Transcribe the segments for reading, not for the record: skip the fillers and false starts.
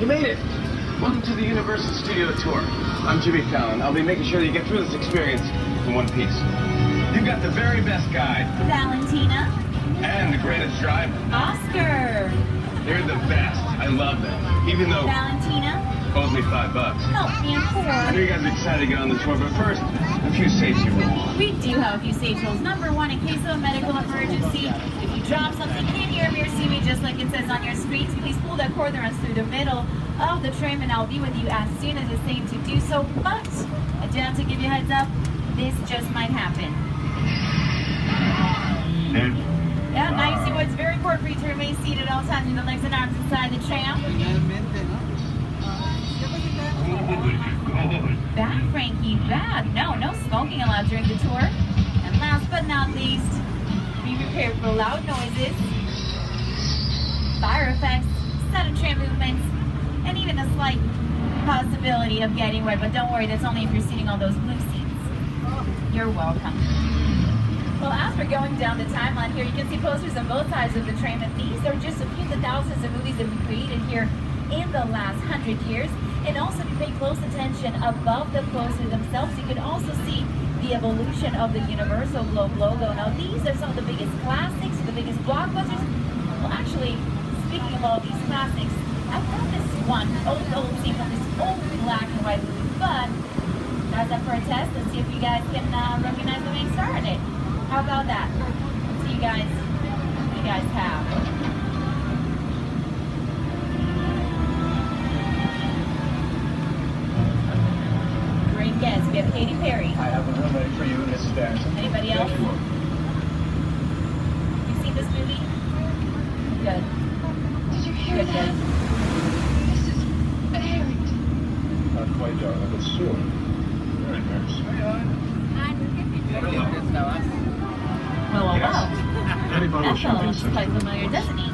You made it! Welcome to the Universal Studio Tour. I'm Jimmy Fallon. I'll be making sure that you get through this experience in one piece. You've got the very best guide. Valentina. And the greatest driver. Oscar. They're the best. I love them. Even though... Valentina. Owes me $5. Help me, I'm poor. I know you guys are excited to get on the tour, but first, a few safety rules. We do have a few safety rules. Number one, in case of a medical emergency, if you drop something, can't hear me or see me just like it says on your screens, please pull that cord that runs through the middle of the tram and I'll be with you as soon as it's safe to do so. But I do have to give you a heads up, this just might happen. Yeah, now you see why it's very important for you to remain seated at all times with the legs and arms inside the tram. Bad, Frankie, bad. No smoking allowed during the tour. And last but not least, be prepared for loud noises, fire effects, sudden tram movements, and even a slight possibility of getting wet. But don't worry, that's only if you're sitting on those blue seats. You're welcome. Well, as we're going down the timeline here, you can see posters on both sides of the tram, and these are just a few of the thousands of movies that we created here in the last 100 years. And also, if you pay close attention above the posters themselves, you can also see the evolution of the Universal Globe logo. Now, these are some of the biggest classics, the biggest blockbusters. Well, actually, speaking of all these classics, I found this one, old scene from this old black and white movie. But, that's up for a test. Let's see if you guys can recognize the main star in it. How about that? Let's see what you guys have. Great guess. We have Katy Perry. I have a room ready for you, Mrs. Barrington. Anybody else? You've seen this movie? Good. Did you hear Good, that? good. Mrs. Barrington. Not quite, darling, but soon. Very, very soon. Well. Anybody That fellow looks quite familiar, doesn't he?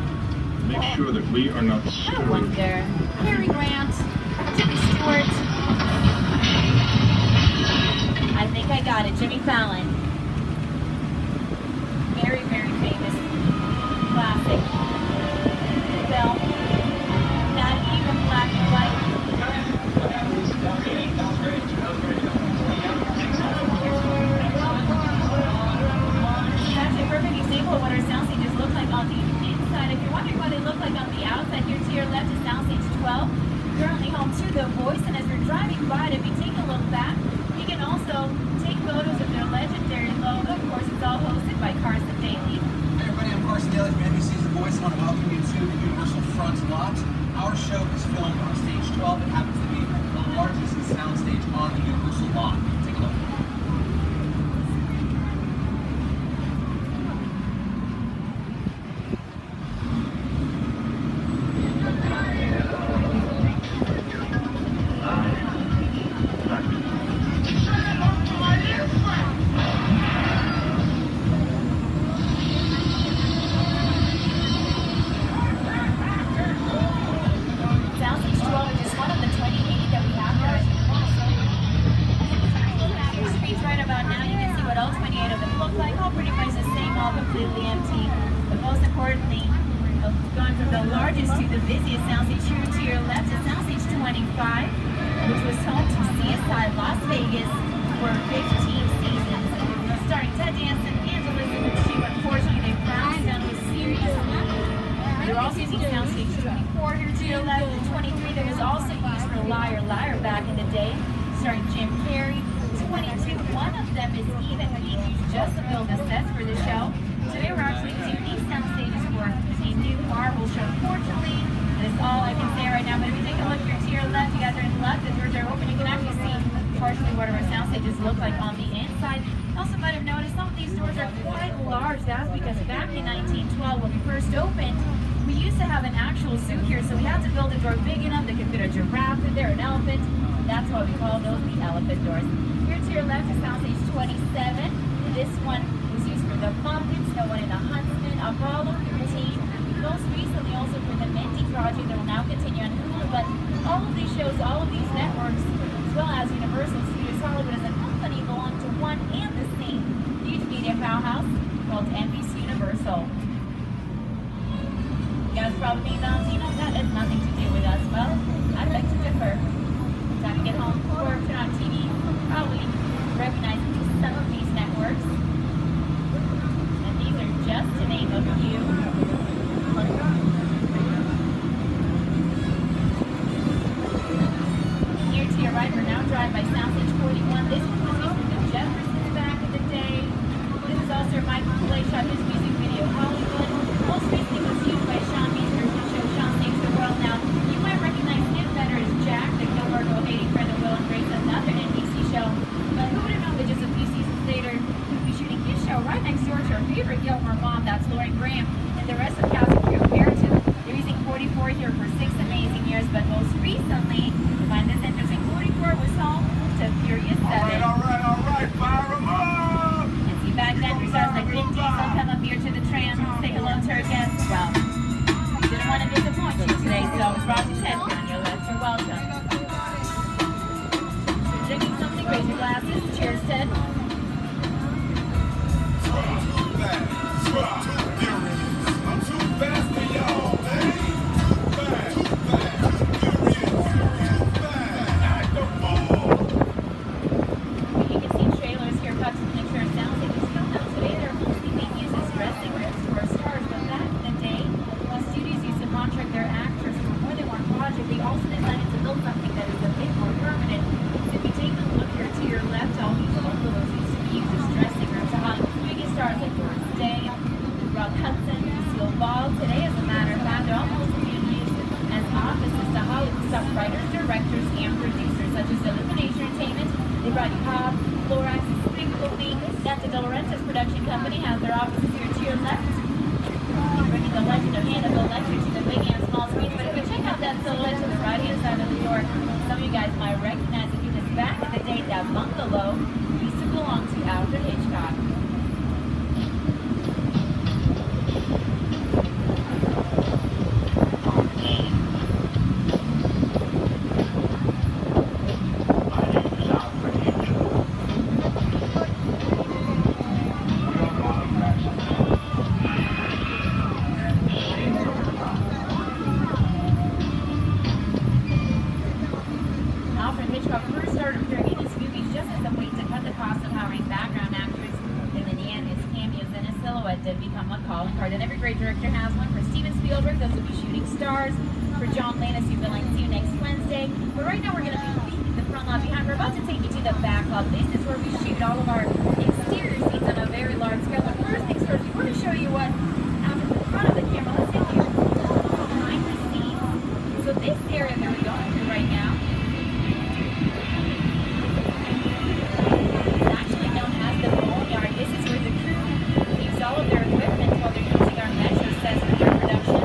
Make sure that we are not I served. wonder. Cary Grant, Jimmy Stewart. I think I got it. Jimmy Fallon. Very, very famous classic film. Not even black and white. It's actually a perfect example of what our sound stages look like on the inside. If you're wondering what they look like on the outside, here to your left is Soundstage 12. Currently home to The Voice, and as we're driving by it, if you take a look back, you can also take photos of their legendary logo. Of course, it's all hosted by Carson Daly. Hey everybody, I'm Carson Daly from NBC's The Voice. I want to welcome you to the Universal Front Lot. Our show is filmed on stage 12. It happens to be the largest soundstage on the Universal lot. Take a look. Soundstage 12 is just one of the 28 that we have here. Your screens right about now, you can see what all 28 of them look like. All pretty much the same, all completely empty. But most importantly, going from the largest to the busiest soundstage, here to your left is Soundstage 25, which was home to CSI Las Vegas for 15 seasons. Starring Ted Danson and Elizabeth Shue. Unfortunately, they bounced down with serious. They're also using Soundstage 24 here to your left, and 23 that was also used for Liar Liar back in the day, starring Jim Carrey. 22, one of them is even being used just to build the sets for the show. Today we're actually using these sound stages for a new Marvel show. Fortunately, that's all I can say right now, but if you take a look here to your left, you guys are in luck. The doors are open. You can actually see partially what our sound stages look like on the inside. You also might have noticed some of these doors are quite large. That's because back in 1912, when we first opened, we used to have an actual zoo here, so we had to build a door big enough that could fit a giraffe in there, an elephant. That's why we call those the elephant doors. Here to your left is Soundstage 27. This one was used for the Muppets, No One in the Huntsman, Apollo 13. Most recently also for the Mindy Project that will now continue on Hulu. But all of these shows, all of these networks, as well as Universal Studios Hollywood as a company, belong to one and the same huge media powerhouse called NBC Universal. You guys probably think Valentino, that has nothing to do with us. guess. Well, I beg to differ. Time to get home from work, turn on TV, probably recognize some of these networks. And these are just to name a few. Here to your right, we're now driving by Soundstage 41. This one was used in the Jeffersons back in the day. This is also Michael Play shot his music video, Hollywood. Most recently was used by Sean Meesker to show Sean Saves the World. Now, you might recognize him better as Jack, the Gilmore Girl hating friend of Will and Grace, another NBC show. But who would have known that just a few seasons later, he'd be shooting his show right next door to our favorite Gilmore mom, that's Lauren Graham, and the rest of the cast and crew of Barrington. They're using 44 here for 6 amazing years, but most recently, find this interesting, 44 was home to Furious 7. All right, fire 'em up! And see, back then, we stars like Vin Diesel come up here to the tram, say hello to our guests. Well, didn't want to disappoint you today, so Roger Ted on your left. You're welcome. Drinking something, raise your glasses. Cheers, Ted. I'm too fast for y'all, man. Too fast. You can see trailers here, cuts from the church sounds like you still know today they're mostly being used as dressing rooms for stars, but back in the day, the studios used to contract their actors for more than one project. They also decided to build something that is a bit more permanent. So if you take a look here to your left, all these bungalows used to be used as dressing rooms for Hollywood's biggest stars like Doris Day, Rock Hudson, Lucille Ball. Today, as a matter of fact, they're almost being used as offices to Hollywood stuff writers, directors, and producers, such as Illumination Entertainment. They brought you Cobb, Lorax, Springfield, Santa De Laurentiis production company has their offices here to your left. Bringing the legend of Hannibal Lecter to the big and small screens. But if you check out that silhouette to the right-hand side of the door, some of you guys might recognize it because back in the day, that bungalow used to belong to Alfred Hitchcock. Alfred Hitchcock first started appearing in his movies just as a way to cut the cost of hiring background actors. And in the end, his cameos in a silhouette did become a calling card. And every great director has one. For Steven Spielberg, those will be shooting stars. For John Landis, you've been like, see you next Wednesday. But right now, we're going to be leaving the front lot behind. We're about to take you to the back lot. This is where we shoot all of our exterior scenes on a very large scale. And first things first, we want to show you what out in the front of the camera. Let's see here. Behind the scenes. So this area that we're going through right now, this is where the crew leaves all of their equipment while they're using our metro sets for their productions.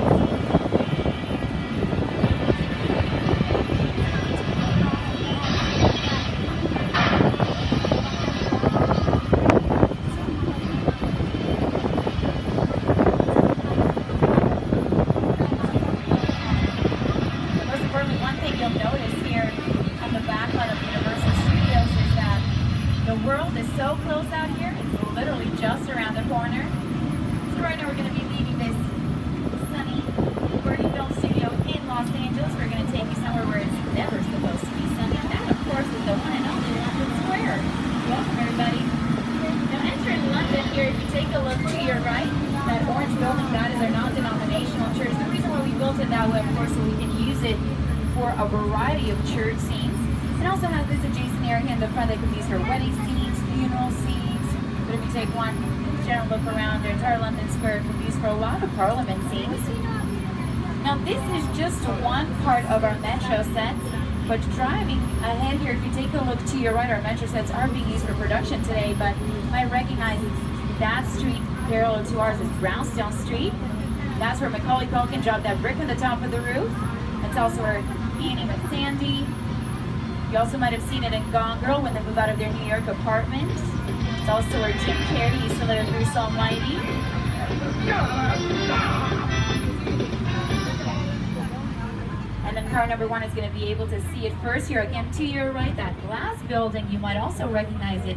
Most importantly, one thing you'll notice here on the back lot of Universal Studios is that the world is so close out here. Literally just around the corner. So right now we're going to be leaving this sunny Bernie Film Studio in Los Angeles. We're going to take you somewhere where it's never supposed to be sunny. And that, of course, is the one and only London Square. Welcome, everybody. Now, entering London here, if you take a look to your right, that orange building, that is our non-denominational church. The reason why we built it that way, of course, so we can use it for a variety of church scenes. It also has this adjacent area in the front that can be used for wedding scenes, funeral scenes. But if you take one general look around, the entire London Square can be used for a lot of Parliament scenes. Now, this is just one part of our metro sets, but driving ahead here, if you take a look to your right, our metro sets are being used for production today, but you might recognize that street parallel to ours is Brownstone Street. That's where Macaulay Culkin dropped that brick on the top of the roof. It's also where Annie met Sandy. You also might have seen it in Gone Girl when they move out of their New York apartment. It's also where Jim Carrey used to live in Bruce Almighty. And then car number one is going to be able to see it first here. Again, to your right, that glass building, you might also recognize it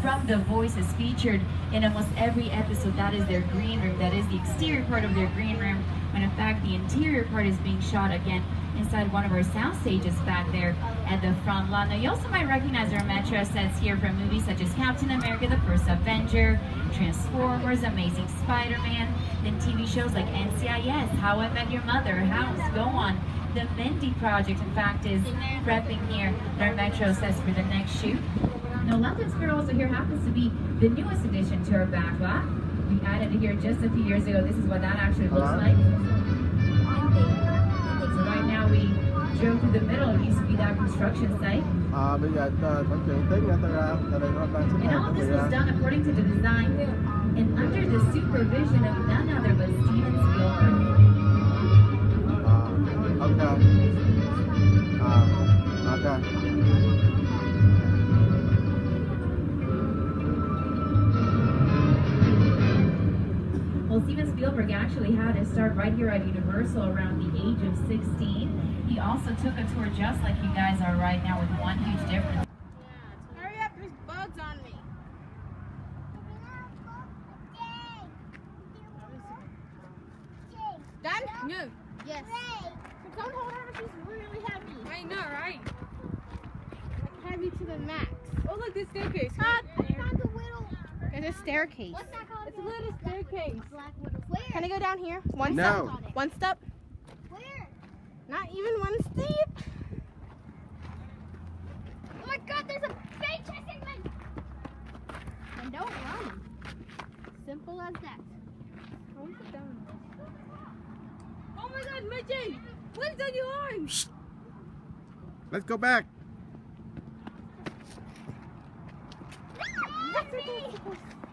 from The Voice is featured in almost every episode. That is their green room. That is the exterior part of their green room. When in fact the interior part is being shot again inside one of our sound stages back there at the front lot. Now you also might recognize our Metro sets here from movies such as Captain America, The First Avenger, Transformers, Amazing Spider-Man, then TV shows like NCIS, How I Met Your Mother, House, Go On. The Mindy Project, in fact, is prepping here at our Metro sets for the next shoot. Now London Square also here happens to be the newest addition to our back lot. We added it here just a few years ago. This is what that actually looks like. So right now we drove through the middle. It used to be that construction site. And all of this was done according to the design and under the supervision of none other but Steven Spielberg. Well, Steven Spielberg actually had his start right here at Universal around the age of 16. He also took a tour just like you guys are right now with one huge difference. Hurry up, there's bugs on me. Done? No. Yes. Don't hold her, she's really heavy. I know, right? Like heavy to the max. Oh look, this staircase. There's a staircase. What's that called? It's a little staircase. Where? Can I go down here? One No. step? One step? Where? Not even one step. Oh my god, there's a fake chasing me! And don't run. Simple as that. Oh my god, Mitchie! What is on your arm? Let's go back.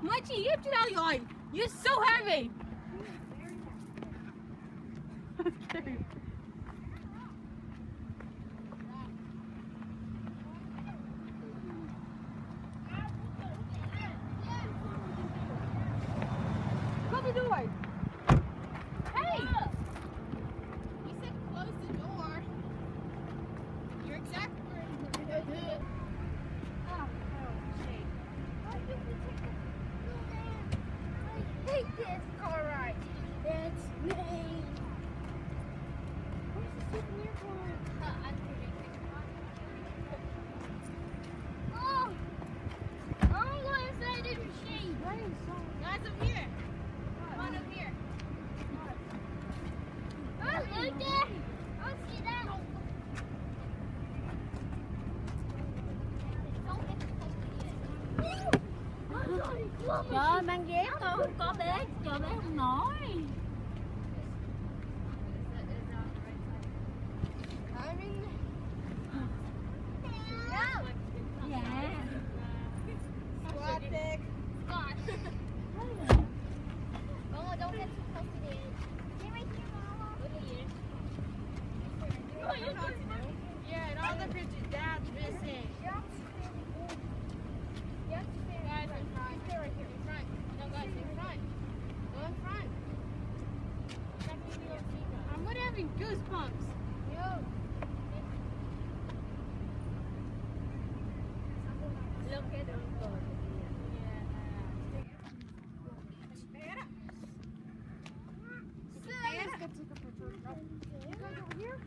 Mitchie, you have to out your arm. You're so heavy. Okay. Close the door. Hey! You said close the door. You're exactly where you I hate this car ride. It's me. Where's the souvenir car? I'm kidding. Oh! I'm going inside the machine. Guys, up here. Come on up here. Oh, look there. Oh, see that? Trời, mang ghế tôi không có bé, cho bé không nổi. Dạ. Squat pick. Oh, don't get too close to the edge. Stay right here, Mama. Look at you. Yeah, and all the pictures dad's missing. Guys, in front. Stay right here. In front. No, guys, in front. Go in front. I'm not having goosebumps. Look at them.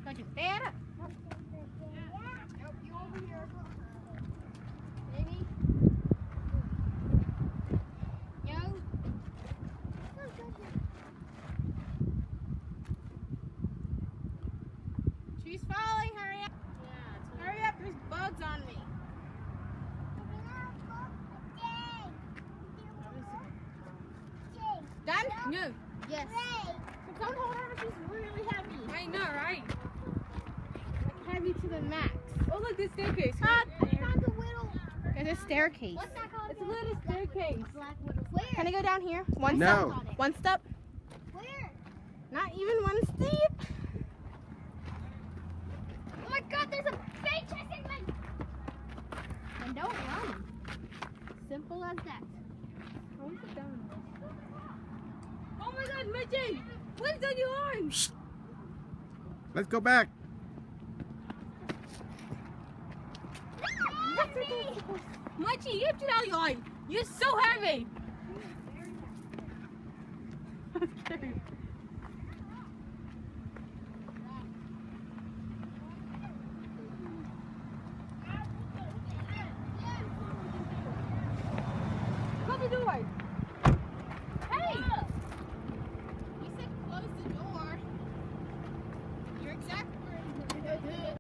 Got your bed up. Nope, you over here. Maybe. No. She's falling. Hurry up. Hurry up. There's bugs on me. Done? No. Yes. Don't hold her. She's really heavy. I know, right? Like heavy to the max. Oh, look, this staircase. There's a staircase. What's that called? It's a little staircase. Where? Can I go down here? One No. step? One step? Where? Not even one step. Oh my god, there's a fake chasing me! And don't run. Simple as that. Oh my god, Mitchie! What is on your arm? Let's go back. Munchie, you emptied out your eye. You're so heavy. Close the door.